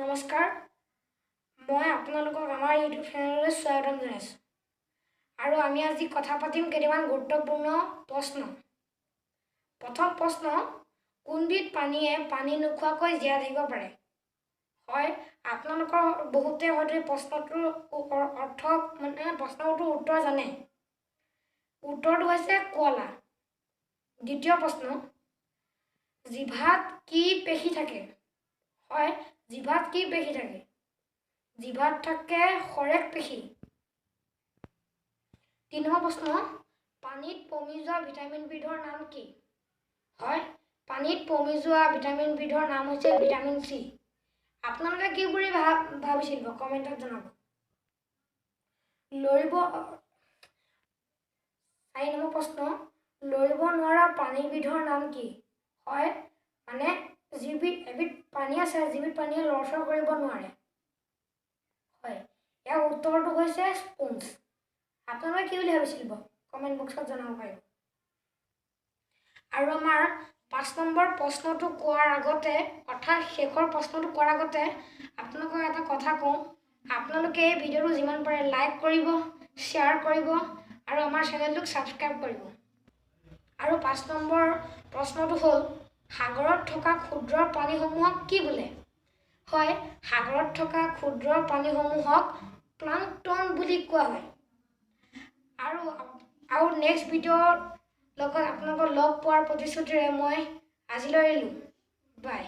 নমস্কাৰ মই আপোনালোকক আমাৰ ইউটিউব চেনেললৈ স্বাগতম জনাইছোঁ আৰু আমি আজি কথা পাতিম কেইটামান গুৰুত্বপূৰ্ণ প্ৰশ্ন। প্ৰথম প্ৰশ্ন, কোনবিধ পানীয়ে পানী নোখোৱাকৈ জীয়াই থাকিব পাৰে? হয়, আপোনালোকৰ বহুতে হয়তো এই প্ৰশ্নটোৰ অৰ্থ প্ৰশ্নটোৰ উত্তৰ জানে। উত্তৰটো হৈছে কুঁৱলা। দ্বিতীয় প্ৰশ্ন, জিভাত কি পেশী থাকে? হয়, জিভাত কি পেশী থাকে? জিভাত থাকে সৰেক পেশী। ৩ নম্বৰ প্ৰশ্ন, পানীত পমি যোৱা ভিটামিন বিধৰ নাম কি? হয়, পানীত পমি যোৱা ভিটামিন বিধৰ নাম হৈছে ভিটামিন চি। আপোনালোকে কি বুলি ভাবিছিল কমেণ্টত জনাব। ৪ নম্বৰ প্ৰশ্ন, লৰিব নোৱাৰা পানীবিধৰ নাম কি? হয়, এবিধ পানী আছে যিবিধ পানীয়ে লৰচৰ কৰিব নোৱাৰে। হয়, ইয়াৰ উত্তৰটো হৈছে স্পঞ্জ। আপোনালোকে কি বুলি ভাবিছিল কমেণ্ট বক্সত জনাব পাৰিব। আৰু আমাৰ ৫ নম্বৰ প্ৰশ্নটো কোৱাৰ আগতে অৰ্থাৎ শেষৰ প্ৰশ্নটো কোৱাৰ আগতে আপোনালোকক এটা কথা কওঁ, আপোনালোকে এই ভিডিঅ'টো যিমান পাৰে লাইক কৰিব, শ্বেয়াৰ কৰিব আৰু আমাৰ চেনেলটোক ছাবস্ক্ৰাইব কৰিব। আৰু ৫ নম্বৰ প্ৰশ্নটো হ'ল, সাগৰত থকা ক্ষুদ্ৰ প্ৰাণীসমূহক কি বোলে? হয়, সাগৰত থকা ক্ষুদ্ৰ প্ৰাণীসমূহক প্লাংকটন বুলি কোৱা হয়। আৰু নেক্সট ভিডিঅ'ৰ লগত আপোনালোকক লগ পোৱাৰ প্ৰতিশ্ৰুতিৰে মই আজিলৈ এৰিলোঁ। বাই।